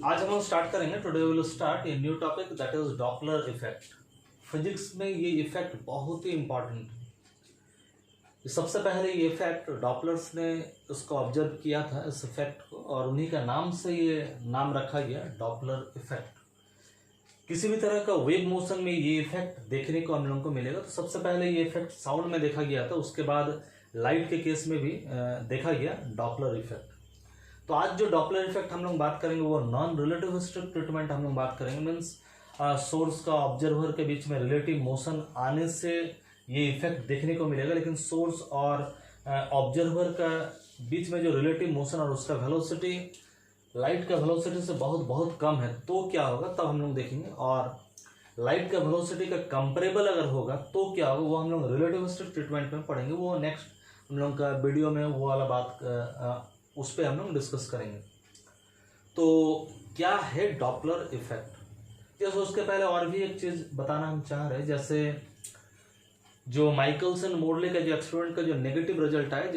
आज हम लोग स्टार्ट करेंगे। Today we will start a new topic that is Doppler effect. Physics में ये इफेक्ट बहुत ही इंपॉर्टेंट है। सबसे पहले ये इफेक्ट डॉपलर्स ने इसको ऑब्जर्व किया था, इस इफेक्ट को, और उन्हीं का नाम से ये नाम रखा गया डॉपलर इफेक्ट। किसी भी तरह का वेव मोशन में ये इफेक्ट देखने को हम लोगों को मिलेगा। तो सबसे पहले ये इफेक्ट साउंड में देखा गया था, उसके बाद लाइट के केस में भी देखा गया डॉपलर इफेक्ट। तो आज जो डॉपलर इफेक्ट हम लोग बात करेंगे वो नॉन रिलेटिविस्टिक ट्रीटमेंट हम लोग बात करेंगे। मीन्स सोर्स का ऑब्जर्वर के बीच में रिलेटिव मोशन आने से ये इफेक्ट देखने को मिलेगा, लेकिन सोर्स और ऑब्जर्वर का बीच में जो रिलेटिव मोशन और उसका वेलोसिटी लाइट का वेलोसिटी से बहुत बहुत कम है, तो क्या होगा तब हम लोग देखेंगे। और लाइट का वेलोसिटी का कंपेरेबल अगर होगा तो क्या होगा, वो हम लोग रिलेटिविस्टिक ट्रीटमेंट में पढ़ेंगे। वो नेक्स्ट हम लोग का वीडियो में वो वाला बात उस पर हम लोग डिस्कस करेंगे। तो क्या है डॉपलर इफेक्ट, जैसे उसके पहले और भी एक चीज बताना हम चाह रहे हैं। जैसे जो माइकलसन मोर्ले का जो एक्सपेरिमेंट का जो नेगेटिव रिजल्ट आया,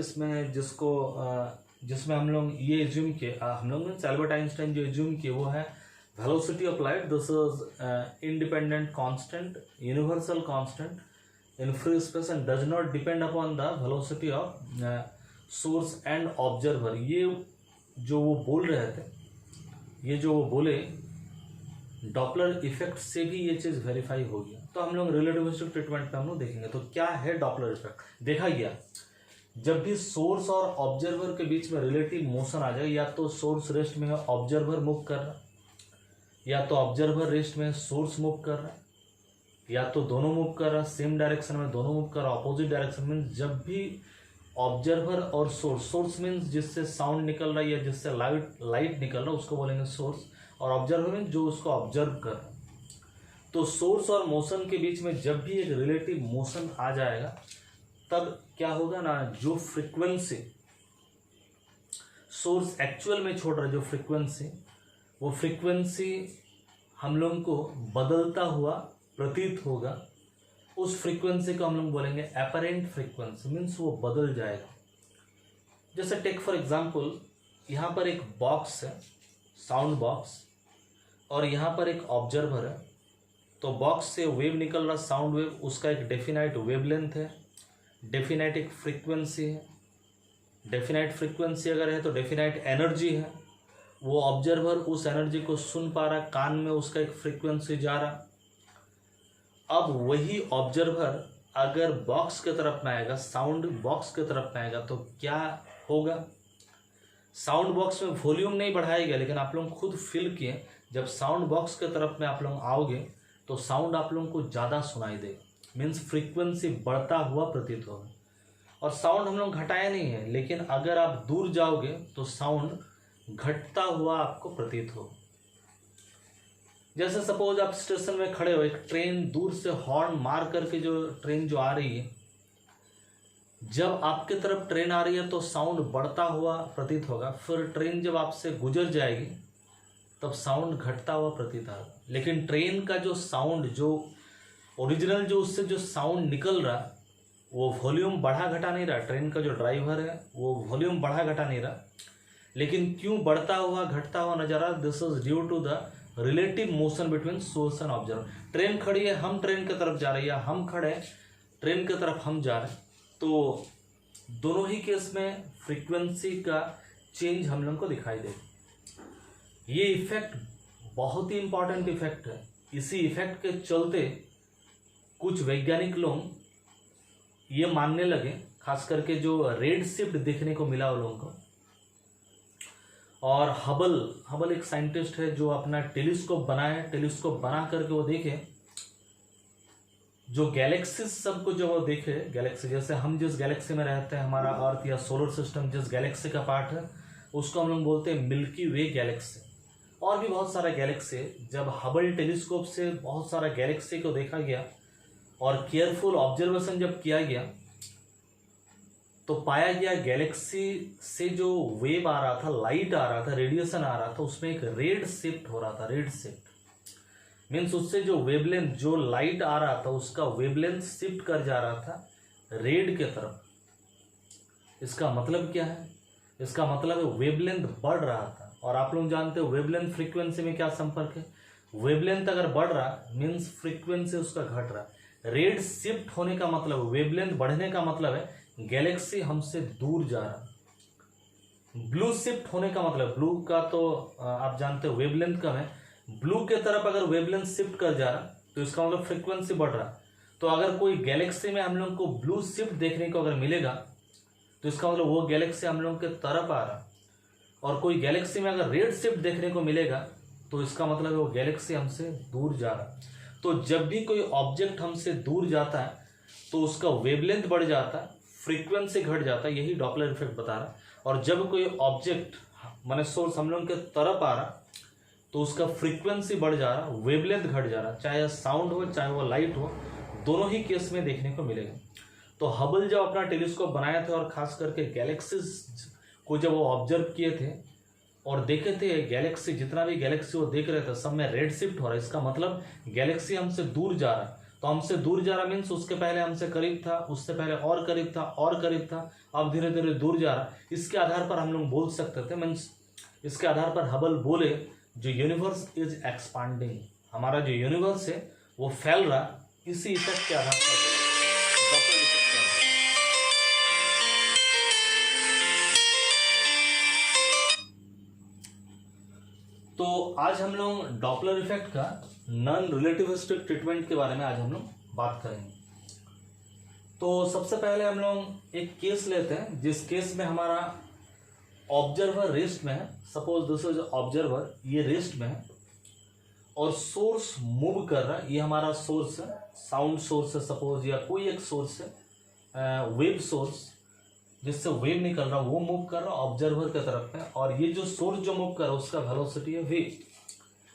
जिसमें हम लोग ये एज्यूम किए, हम लोग ने एल्बर्ट आइंस्टाइन जो एज्यूम किए वो है velocity of light this is independent constant, universal constant in free space and does not depend upon the velocity of source and observer. ये जो वो बोल रहे थे, ये जो वो बोले, डॉपलर इफेक्ट से भी ये चीज वेरीफाई हो गया। तो हम लोग रिलेटिविस्टिक ट्रीटमेंट पे हम लोग देखेंगे। तो क्या है डॉपलर इफेक्ट, देखा गया जब भी सोर्स और ऑब्जर्वर के बीच में रिलेटिव मोशन आ जाए, या तो सोर्स रेस्ट में है ऑब्जर्वर मूव कर रहा है, या तो ऑब्जर्वर रेस्ट में सोर्स मूव कर रहा है, या तो दोनों मूव कर रहा है सेम डायरेक्शन में, दोनों मूव कर रहा है अपोजिट डायरेक्शन में। जब भी ऑब्जर्वर और सोर्स मीन्स जिससे साउंड निकल रहा है या जिससे लाइट निकल रहा है उसको बोलेंगे सोर्स, और ऑब्जर्वर मीन्स जो उसको ऑब्जर्व कर रहा है। तो सोर्स और मोशन के बीच में जब भी एक रिलेटिव मोशन आ जाएगा, तब क्या होगा ना, जो फ्रीक्वेंसी सोर्स एक्चुअल में छोड़ रहा है, जो फ्रीक्वेंसी, वो फ्रीक्वेंसी हम लोग को बदलता हुआ प्रतीत होगा। उस फ्रीक्वेंसी को हम लोग बोलेंगे एपरेंट फ्रीक्वेंसी, मीन्स वो बदल जाएगा। जैसे टेक फॉर एग्जांपल, यहाँ पर एक बॉक्स है, साउंड बॉक्स, और यहाँ पर एक ऑब्जर्वर है। तो बॉक्स से वेव निकल रहा, साउंड वेव, उसका एक डेफिनाइट वेवलेंथ है, डेफिनाइट एक फ्रीक्वेंसी है। डेफिनाइट फ्रीक्वेंसी अगर है तो डेफिनाइट एनर्जी है। वो ऑब्जर्वर उस एनर्जी को सुन पा रहा, कान में उसका एक फ्रीक्वेंसी जा रहा। अब वही ऑब्जर्वर अगर बॉक्स के तरफ में आएगा, साउंड बॉक्स के तरफ में आएगा, तो क्या होगा, साउंड बॉक्स में वॉल्यूम नहीं बढ़ाया गया, लेकिन आप लोग खुद फील किए, जब साउंड बॉक्स के तरफ में आप लोग आओगे तो साउंड आप लोगों को ज़्यादा सुनाई देगा, मीन्स फ्रीक्वेंसी बढ़ता हुआ प्रतीत होगा। और साउंड हम लोग घटाया नहीं है, लेकिन अगर आप दूर जाओगे तो साउंड घटता हुआ आपको प्रतीत होगा। जैसे सपोज आप स्टेशन में खड़े हो, एक ट्रेन दूर से हॉर्न मार करके जो ट्रेन जो आ रही है, जब आपके तरफ ट्रेन आ रही है तो साउंड बढ़ता हुआ प्रतीत होगा। फिर ट्रेन जब आपसे गुजर जाएगी तब साउंड घटता हुआ प्रतीत होगा। लेकिन ट्रेन का जो साउंड, जो ओरिजिनल जो उससे जो साउंड निकल रहा, वो वॉल्यूम बढ़ा घटा नहीं रहा। ट्रेन का जो ड्राइवर है वो वॉल्यूम बढ़ा घटा नहीं रहा, लेकिन क्यों बढ़ता हुआ घटता हुआ नजर आ रहा, this is due to the relative motion between source and observer. Train खड़ी है, हम ट्रेन की तरफ जा रहे हैं, या हम खड़े हैं ट्रेन की तरफ हम जा रहे हैं, तो दोनों ही केस में फ्रीक्वेंसी का चेंज हम लोग को दिखाई देगा। ये इफेक्ट बहुत ही इंपॉर्टेंट इफेक्ट है। इसी इफेक्ट के चलते कुछ वैज्ञानिक लोग ये मानने लगे, खास करके जो रेड शिफ्ट देखने को मिला उन लोगों को। और हबल एक साइंटिस्ट है जो अपना टेलीस्कोप बनाया है, टेलीस्कोप बना करके वो देखे जो गैलेक्सीज सबको, जो वो देखे गैलेक्सी, जैसे हम जिस गैलेक्सी में रहते हैं, हमारा अर्थ या सोलर सिस्टम जिस गैलेक्सी का पार्ट है, उसको हम लोग बोलते हैं मिल्की वे गैलेक्सी। और भी बहुत सारा गैलेक्सी, जब हबल टेलीस्कोप से बहुत सारा गैलेक्सी को देखा गया और केयरफुल ऑब्जर्वेशन जब किया गया, तो पाया गया गैलेक्सी से जो वेव आ रहा था, लाइट आ रहा था, रेडिएशन आ रहा था, उसमें एक रेड शिफ्ट हो रहा था। रेड शिफ्ट मीन्स उससे जो वेवलेंथ, जो लाइट आ रहा था उसका वेवलेंथ शिफ्ट कर जा रहा था रेड के तरफ। इसका मतलब क्या है, इसका मतलब है वेवलेंथ बढ़ रहा था और आप लोग जानते हो वेवलेंथ फ्रीक्वेंसी में क्या संपर्क है। वेवलेंथ अगर बढ़ रहा मीन्स फ्रीक्वेंसी उसका घट रहा। रेड शिफ्ट होने का मतलब, वेवलेंथ बढ़ने का मतलब है गैलेक्सी हमसे दूर जा रहा। ब्लू शिफ्ट होने का मतलब, ब्लू का तो आप जानते हो वेवलेंथ कम है, ब्लू के तरफ अगर वेवलेंथ शिफ्ट कर जा रहा तो इसका मतलब फ्रीक्वेंसी बढ़ रहा। तो अगर कोई गैलेक्सी में हम लोग को ब्लू शिफ्ट देखने को अगर मिलेगा तो इसका मतलब वो गैलेक्सी हम लोग के तरफ आ रहा। और कोई गैलेक्सी में अगर रेड शिफ्ट देखने को मिलेगा तो इसका मतलब है वो गैलेक्सी हमसे दूर जा रहा। तो जब भी कोई ऑब्जेक्ट हमसे दूर जाता है तो उसका वेवलेंथ बढ़ जाता है, फ्रीक्वेंसी घट जाता है, यही डॉपलर इफेक्ट बता रहा है। और जब कोई ऑब्जेक्ट माने सोर्स हम लोग के तरफ आ रहा तो उसका फ्रीक्वेंसी बढ़ जा रहा, वेवलेंथ घट जा रहा, चाहे साउंड हो चाहे वो लाइट हो, दोनों ही केस में देखने को मिलेगा। तो हबल जब अपना टेलीस्कोप बनाया था और खास करके गैलेक्सीज को जब वो ऑब्जर्व किए थे और देखे थे गैलेक्सी, जितना भी गैलेक्सी वो देख रहे थे सब में रेड शिफ्ट हो रहा है, इसका मतलब गैलेक्सी हमसे दूर जा रहा। तो हमसे दूर जा रहा मीन्स उसके पहले हमसे करीब था, उससे पहले और करीब था और करीब था, अब धीरे धीरे दूर जा रहा। इसके आधार पर हम लोग बोल सकते थे, मीन्स इसके आधार पर हबल बोले जो यूनिवर्स इज एक्सपांडिंग, हमारा जो यूनिवर्स है वो फैल रहा, इसी इफेक्ट के आधार पर डॉपलर इफेक्ट क्या है। तो आज हम लोग डॉपलर इफेक्ट का नॉन रिलेटिविस्टिक ट्रीटमेंट के बारे में आज हम लोग बात करेंगे। तो सबसे पहले हम लोग एक केस लेते हैं जिस केस में हमारा ऑब्जर्वर रेस्ट में है। सपोज दिस इज ऑब्जर्वर, ये रेस्ट में है और सोर्स मूव कर रहा है, ये हमारा सोर्स है, साउंड सोर्स है सपोज, या कोई एक सोर्स है, वेव सोर्स जिससे वेव निकल रहा, वो मूव कर रहा ऑब्जर्वर की तरफ है। और ये जो सोर्स जो मूव कर रहा है उसका वेलोसिटी है वेव।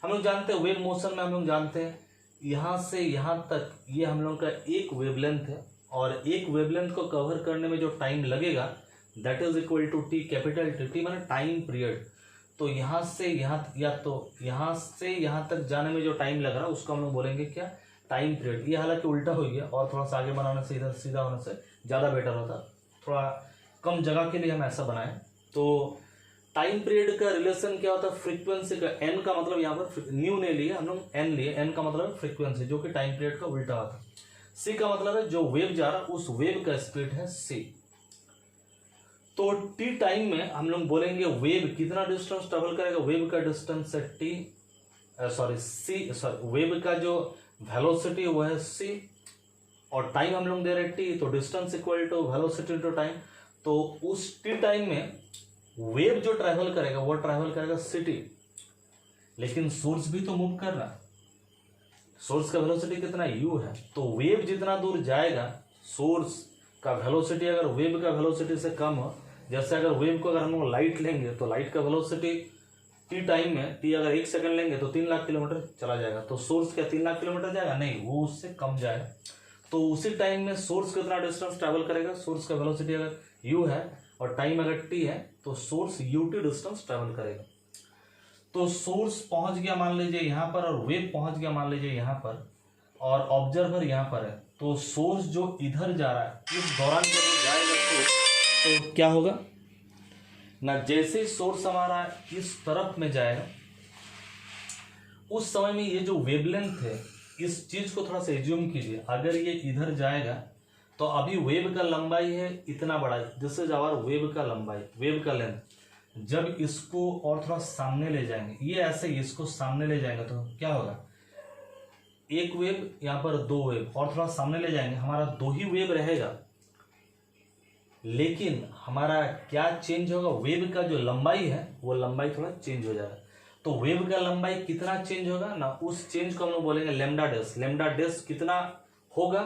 हम लोग जानते हैं वेव मोशन में हम लोग जानते हैं यहाँ से यहाँ तक ये हम लोग का एक वेवलेंथ है और एक वेवलेंथ को कवर करने में जो टाइम लगेगा that is equal to T, capital T माने टाइम पीरियड। तो यहाँ से यहाँ, या तो यहाँ से यहाँ तक जाने में जो टाइम लग रहा है उसको हम लोग बोलेंगे क्या, टाइम पीरियड। ये हालांकि उल्टा हो गया और थोड़ा सा आगे बनाने से, इधर सीधा होने से ज़्यादा बेटर होता, थोड़ा कम जगह के लिए हम ऐसा बनाएं। तो टाइम पीरियड का रिलेशन क्या होता है फ्रीक्वेंसी का, एन का मतलब यहाँ पर न्यू ने लिए हम लोग एन लिए, एन का मतलब है फ्रीक्वेंसी जो कि टाइम पीरियड का उल्टा होता है। सी का मतलब है जो वेव जा रहा उस वेव का स्पीड है सी। तो टी टाइम में हम लोग बोलेंगे वेव कितना डिस्टेंस ट्रेवल करेगा, वेव का डिस्टेंस है टी, वेव का जो वेलोसिटी वो है सी और टाइम हम लोग दे रहे टी, तो distance equal to velocity to time. तो उस टी टाइम में वेव जो ट्रैवल करेगा वो ट्रैवल करेगा सिटी, लेकिन सोर्स भी तो मूव कर रहा है, सोर्स का वेलोसिटी कितना यू है। तो वेव जितना दूर जाएगा सोर्स का वेलोसिटी अगर वेव का वेलोसिटी से कम हो, जैसे अगर वेव को अगर हम लोग लाइट लेंगे तो लाइट का वेलोसिटी टी टाइम में, टी अगर 1 सेकंड लेंगे तो 3 लाख किलोमीटर चला जाएगा। तो सोर्स क्या 3 लाख किलोमीटर जाएगा, नहीं, वो उससे कम जाएगा। तो उसी टाइम में सोर्स कितना डिस्टेंस ट्रैवल करेगा, सोर्स का वेलोसिटी अगर यू है और टाइम अगर टी है तो सोर्स यूटी डिस्टेंस ट्रैवल करेगा। तो सोर्स पहुंच गया मान लीजिए यहाँ पर और वेव पहुंच गया मान लीजिए यहाँ पर और ऑब्जर्वर यहाँ पर है। तो सोर्स जो इधर जा रहा है इस दौरान जब जाएगा तो क्या होगा ना, जैसे सोर्स हमारा इस तरफ में जाएगा उस समय में ये जो वेवलेंथ है, इस चीज को थोड़ा सा एज्यूम कीजिए, अगर ये इधर जाएगा तो अभी वेव का लंबाई है इतना बड़ा, दिस इज आवर वेव का लंबाई, वेव का लेंथ। जब इसको और थोड़ा सामने ले जाएंगे, ये ऐसे इसको सामने ले जाएंगे तो क्या होगा, एक वेव यहाँ पर 2 वेव और थोड़ा सामने ले जाएंगे, हमारा 2 ही वेव रहेगा। लेकिन हमारा क्या चेंज होगा, वेव का जो लंबाई है वो लंबाई थोड़ा चेंज हो जाएगा। तो वेव का लंबाई कितना चेंज होगा ना, उस चेंज को हम लोग बोलेंगे लैम्डा डैश। लैम्डा डैश कितना होगा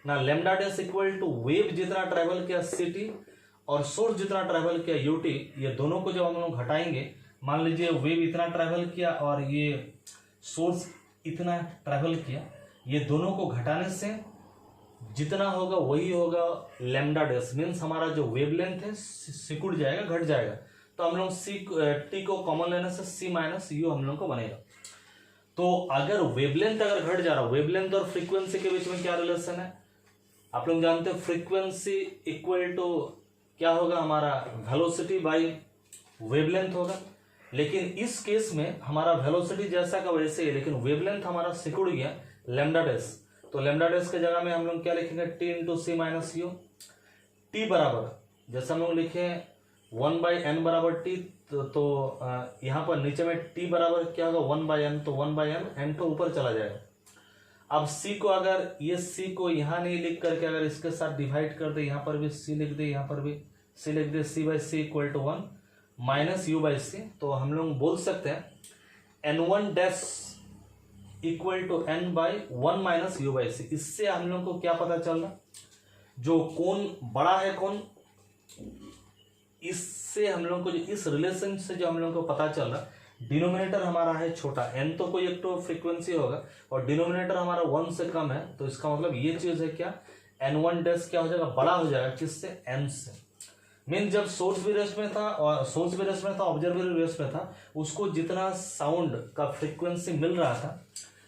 ना, lambda dash equal to wave जितना ट्रैवल किया सिटी और सोर्स जितना ट्रैवल किया यूटी, ये दोनों को जब हम लोग घटाएंगे, मान लीजिए वेव इतना ट्रैवल किया और ये सोर्स इतना ट्रैवल किया, ये दोनों को घटाने से जितना होगा वही होगा लैम्डा डैश। मीन्स हमारा जो वेवलेंथ है सिकुड़ जाएगा, घट जाएगा। तो हम लोग टी को कॉमन लेने से सी माइनस यू हम लोग को बनेगा। तो अगर वेवलेंथ अगर घट जा रहा, वेवलेंथ और फ्रीक्वेंसी के बीच में क्या रिलेशन है आप लोग जानते हैं, फ्रीक्वेंसी इक्वल टू क्या होगा हमारा वेलोसिटी बाई वेवलेंथ होगा। लेकिन इस केस में हमारा वेलोसिटी जैसा का वैसे ही, लेकिन वेवलेंथ हमारा सिकुड़ गया लैम्डा डैश। तो लैम्डा डैश के जगह में हम लोग क्या लिखेंगे, T into C minus U. T बराबर जैसे हम लोग लिखे 1/n बराबर टी, तो यहाँ पर नीचे में टी बराबर क्या होगा 1/n, तो 1/n, n तो ऊपर चला जाएगा। अब c को अगर ये c को यहाँ नहीं लिख करके अगर इसके साथ डिवाइड कर दे, यहाँ पर भी c लिख दे, यहाँ पर भी c लिख दे, c/c equal to 1 minus u/c, तो हम लोग बोल सकते हैं n1 dash equal to n/1 minus u/c। इससे हम लोग को क्या पता चल रहा, जो कोण बड़ा है कोण, इससे हम लोग को जो इस रिलेशन से जो हम लोग को पता चल रहा, डिनोमिनेटर हमारा है छोटा, n तो कोई एक तो फ्रीक्वेंसी होगा और डिनोमिनेटर हमारा 1 से कम है, तो इसका मतलब ये चीज है क्या, n1 डैश क्या हो जाएगा, बड़ा हो जाएगा किससे, n से। मीन जब सोर्स भी रेस्ट में था और सोर्स भी रेस्ट में था, ऑब्जर्वर भी रेस्ट में था, उसको जितना साउंड का फ्रीक्वेंसी मिल रहा था,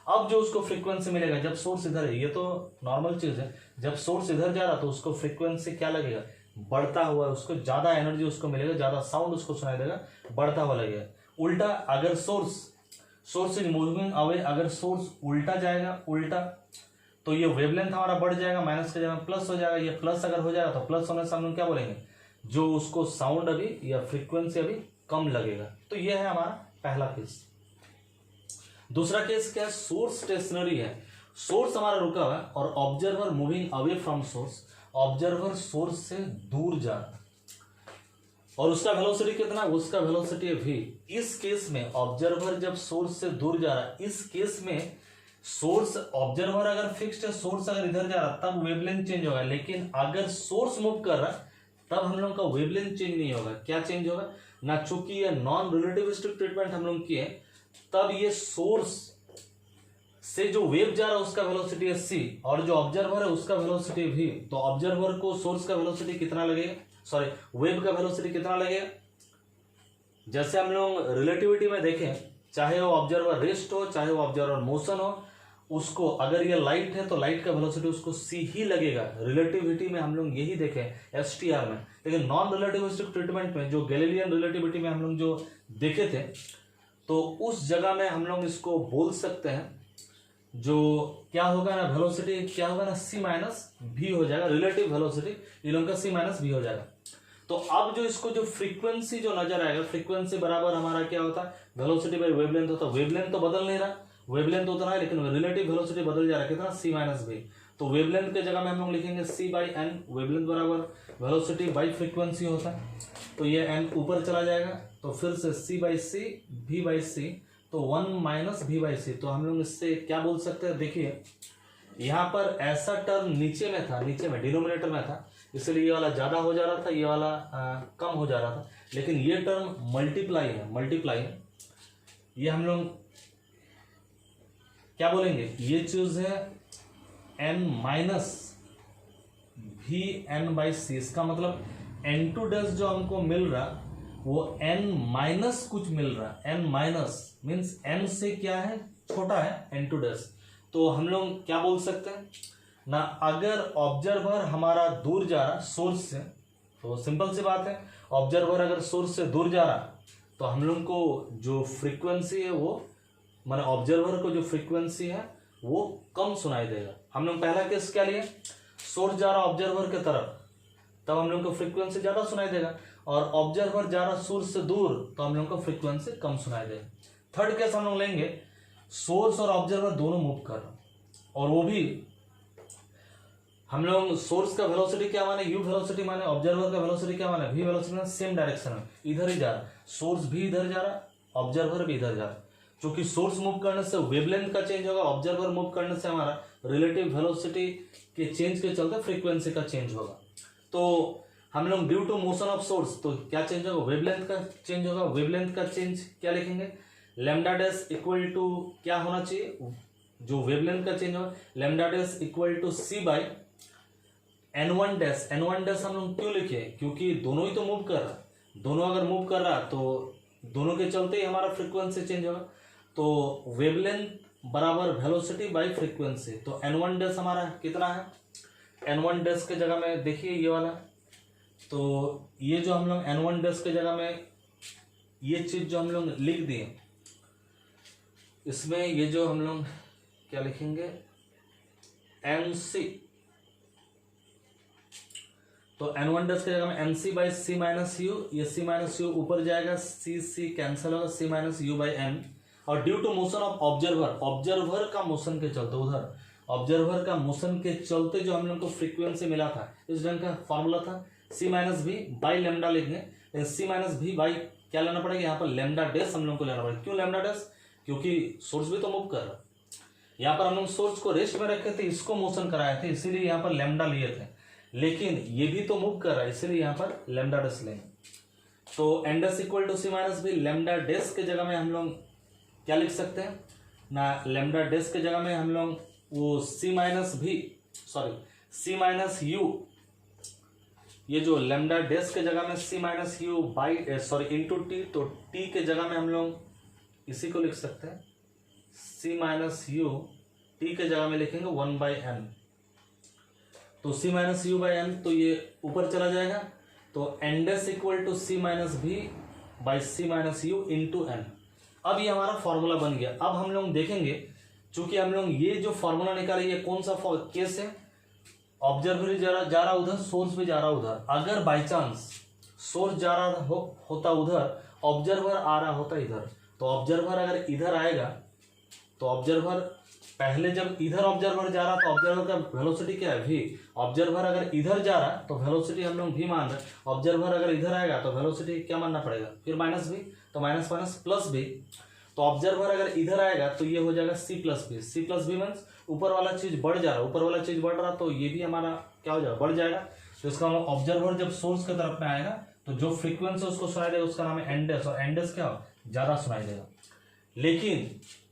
अब जो उसको फ्रीक्वेंसी मिलेगा जब सोर्स इधर है, ये तो नॉर्मल चीज है, जब सोर्स इधर जा रहा तो उसको फ्रीक्वेंसी क्या लगेगा, बढ़ता हुआ, उसको ज्यादा एनर्जी उसको मिलेगा, ज्यादा साउंड उसको सुनाई देगा, बढ़ता हुआ लगेगा। उल्टा अगर सोर्स इज मूविंग अवे, अगर सोर्स उल्टा जाएगा, उल्टा, तो ये वेवलेंथ हमारा बढ़ जाएगा, माइनस के जगह प्लस हो जाएगा। ये प्लस अगर हो जाएगा तो प्लस होने से हम लोग क्या बोलेंगे, जो उसको साउंड अभी या फ्रीक्वेंसी अभी कम लगेगा। तो ये है हमारा पहला केस। दूसरा केस क्या है, सोर्स स्टेशनरी है, सोर्स हमारा रुका हुआ है और observer moving away from source, observer source से दूर जा रहा है और उसका वेलोसिटी कितना, उसका वेलोसिटी है v। इस केस में ऑब्जर्वर जब सोर्स से दूर जा रहा है, इस केस में सोर्स, ऑब्जर्वर अगर फिक्स्ड है, सोर्स अगर इधर जा रहा तब वेवलेंथ चेंज होगा, लेकिन अगर सोर्स मूव कर रहा है तब हम लोग का वेवलेंथ चेंज नहीं होगा। क्या चेंज होगा ना, चूंकि ये नॉन रिलेटिविस्टिक ट्रीटमेंट हम लोग किए, तब ये सोर्स से जो वेव जा रहा है उसका वेलोसिटी है c और जो ऑब्जर्वर है उसका वेलोसिटी v। तो ऑब्जर्वर को सोर्स का वेलोसिटी कितना लगेगा, सॉरी वेव का वेलोसिटी कितना लगेगा, जैसे हम लोग रिलेटिविटी में देखें, चाहे वो ऑब्जर्वर रेस्ट हो चाहे वो ऑब्जर्वर मोशन हो, उसको अगर ये लाइट है तो लाइट का वेलोसिटी उसको c ही लगेगा। रिलेटिविटी में हम लोग यही देखें STR में, लेकिन नॉन रिलेटिविस्टिक ट्रीटमेंट में जो गैलीलियन रिलेटिविटी में हम लोग जो देखे थे, तो उस जगह में हम लोग इसको बोल सकते हैं, जो क्या होगा ना, वेलोसिटी क्या होगा ना, c माइनस v हो जाएगा, रिलेटिव वेलोसिटी इन लोगों का c माइनस v हो जाएगा। तो अब जो इसको जो फ्रीक्वेंसी जो नजर आएगा, फ्रीक्वेंसी बराबर हमारा क्या होता है, वेलोसिटी बाई वेवलेंथ होता है। वेवलेंथ तो बदल नहीं रहा, वेवलेंथ उतना है, लेकिन रिलेटिव वेलोसिटी बदल जा रहा है, कितना, c माइनस v। तो वेवलेंथ के जगह में हम लोग लिखेंगे c/n, वेवलेंथ बराबर वेलोसिटी बाई फ्रीक्वेंसी होता है, तो ये n ऊपर चला जाएगा, तो फिर से c/c v/c, तो 1 माइनस v/c। तो हम लोग इससे क्या बोल सकते हैं, देखिए यहाँ पर ऐसा टर्म नीचे में था, नीचे में डिनोमिनेटर में था, इसलिए ये वाला ज्यादा हो जा रहा था, ये वाला कम हो जा रहा था, लेकिन ये टर्म मल्टीप्लाई है, ये हम लोग क्या बोलेंगे, ये चीज है n माइनस v/n/c। इसका मतलब n2 डैश जो हमको मिल रहा वो n माइनस कुछ मिल रहा, n माइनस मीन्स n से क्या है, छोटा है n2 डैश। तो हम लोग क्या बोल सकते हैं ना, अगर ऑब्जर्वर हमारा दूर जा रहा सोर्स से, तो सिंपल सी बात है, ऑब्जर्वर अगर सोर्स से दूर जा रहा तो हम लोग को जो फ्रीक्वेंसी है वो, माने ऑब्जर्वर को जो फ्रीक्वेंसी है वो कम सुनाई देगा। हम लोग पहला केस क्या लिए, सोर्स जा रहा ऑब्जर्वर के तरफ, तब हम लोग को फ्रीक्वेंसी ज्यादा सुनाई देगा, और ऑब्जर्वर जा रहा सोर्स से दूर तो हम लोग को फ्रीक्वेंसी कम सुनाई देगा। थर्ड केस हम लोग लेंगे, सोर्स और ऑब्जर्वर दोनों मूव कर रहे, और वो भी हम लोग सोर्स का वेलोसिटी क्या माने, u वेलोसिटी माने, ऑब्जर्वर का वेलोसिटी क्या माने, v वेलोसिटी माने, सेम डायरेक्शन में इधर ही जा रहा, सोर्स भी इधर जा रहा, ऑब्जर्वर भी इधर जा रहा। क्योंकि सोर्स मूव करने से वेवलेंथ का चेंज होगा, ऑब्जर्वर मूव करने से हमारा रिलेटिव वेलोसिटी के चेंज के चलते फ्रीक्वेंसी का चेंज होगा। तो हम लोग due to motion of source, तो क्या चेंज होगा, वेवलेंथ का चेंज होगा। वेवलेंथ का चेंज क्या लिखेंगे, लैम्डा डैश इक्वल टू क्या होना चाहिए, जो वेवलेंथ का चेंज होगा, lambda dash equal to c/n1 dash. n1 dash हम लोग क्यों लिखे, क्योंकि दोनों ही तो मूव कर रहा, दोनों अगर मूव कर रहा तो दोनों के चलते ही हमारा फ्रीक्वेंसी चेंज होगा। तो वेवलेंथ बराबर वेलोसिटी बाई फ्रीक्वेंसी, तो n1 डैश हमारा कितना है, n1 डैश के जगह में देखिए ये वाला, तो ये जो हम लोग n1 डैश के जगह में ये चीज जो हम लोग लिख दिए, इसमें ये जो हम लोग क्या लिखेंगे, MC, तो N1 डैश की जगह में MC by C minus U, ये C माइनस यू ऊपर जाएगा, C कैंसिल होगा, C minus you by N, और due to motion of observer, observer का मोशन के चलते, उधर ऑब्जर्वर का मोशन के चलते जो हम लोग को फ्रीक्वेंसी मिला था, इस ढंग का फॉर्मूला था C minus v by lambda लिखेंगे, लेकिन C माइनस भी बाई क्या लेना पड़ेगा, यहाँ पर लेमडा डैश हम लोग को लेना पड़ेगा। क्यों लेमडा डैश, क्योंकि सोर्स भी तो मूव कर रहा है, यहाँ पर हम लोग सोर्स को रेस्ट में रखे थे, इसको मोशन कराए थे, इसीलिए यहाँ पर लेमडा लिए थे, लेकिन ये भी तो मूव कर रहा है, इसीलिए यहाँ पर लेमडा डैश लेंगे। तो N dash equal to C minus भी, लेमडा डैश के जगह में हम लोग क्या लिख सकते हैं ना, लेमडा डैश के जगह में हम लोग वो C माइनस यू, ये जो लेमडा डैश के जगह में C minus you by into T, तो टी के जगह में हम लोग इसी को लिख सकते हैं, C माइनस यू टी के जगह में लिखेंगे 1 बाई एन, तो C minus you by n, तो ये ऊपर चला जाएगा, तो N dash equal to C minus v by C minus u into n. अब ये हमारा फॉर्मूला बन गया। अब हम लोग देखेंगे, चूंकि हम लोग ये जो फॉर्मूला निकाले, ये कौन सा केस है, ऑब्जर्वर जा रहा उधर, सोर्स भी जा रहा उधर, अगर बाई चांस सोर्स जा रहा होता उधर, ऑब्जर्वर आ रहा होता इधर, तो ऑब्जर्वर अगर इधर आएगा तो ऑब्जर्वर पहले जब इधर ऑब्जर्वर जा रहा तो ऑब्जर्वर का वेलोसिटी क्या है, v, ऑब्जर्वर अगर इधर जा रहा तो वेलोसिटी हम लोग v मान रहे, ऑब्जर्वर अगर इधर आएगा तो वेलोसिटी क्या मानना पड़ेगा, फिर माइनस v, तो माइनस माइनस प्लस v, तो ऑब्जर्वर अगर इधर आएगा तो ये हो जाएगा C plus B, C plus B means ऊपर वाला चीज बढ़ जा रहा है, ऊपर वाला चीज बढ़ रहा, तो ये भी हमारा क्या हो जाएगा, बढ़ जाएगा। तो इसका मतलब ऑब्जर्वर जब सोर्स की तरफ में आएगा तो जो फ्रीक्वेंसी उसको सुनाई देगा उसका नाम है एन डैश, और एन डैश क्या हो, ज्यादा सुनाई देगा। लेकिन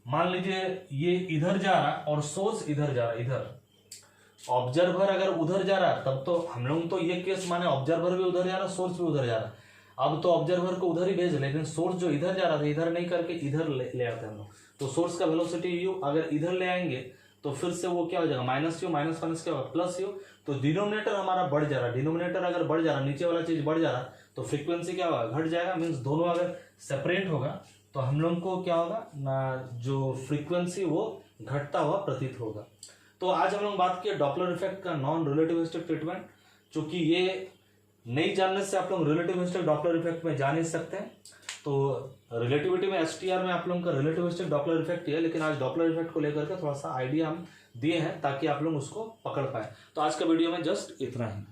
मान लीजिए ये इधर जा रहा और सोर्स इधर जा रहा, इधर ऑब्जर्वर अगर उधर जा रहा तब तो हम लोग तो ये केस माने ऑब्जर्वर भी उधर जा रहा, सोर्स भी उधर जा रहा, अब तो ऑब्जर्वर को उधर ही भेज, लेकिन सोर्स जो इधर जा रहा था इधर नहीं करके इधर ले आते हैं हम लोग, तो सोर्स का वेलोसिटी यू अगर इधर ले आएंगे तो फिर से वो क्या हो जाएगा, माइनस यू, माइनस माइनस क्या होगा, प्लस यू, तो डिनोमिनेटर हमारा बढ़ जा रहा, डिनोमिनेटर अगर बढ़ जा रहा, नीचे वाला चीज बढ़ जा रहा, तो फ्रीक्वेंसी क्या होगा, घट जाएगा, मीन्स दोनों अगर सेपरेट होगा तो हम लोग को क्या होगा ना, जो फ्रीक्वेंसी वो घटता हुआ प्रतीत होगा। तो आज हम लोग बात किए डॉपलर इफेक्ट का नॉन रिलेटिविस्टिक ट्रीटमेंट, चूंकि ये नहीं जानने से आप लोग रिलेटिविस्टिक डॉपलर इफेक्ट में जा नहीं सकते, तो रिलेटिविटी में STR में आप लोगों का रिलेटिविस्टिक डॉपलर इफेक्ट है, लेकिन आज डॉपलर इफेक्ट को लेकर के थोड़ा सा आइडिया हम दिए हैं ताकि आप लोग उसको पकड़ पाए। तो आज का वीडियो में जस्ट इतना ही।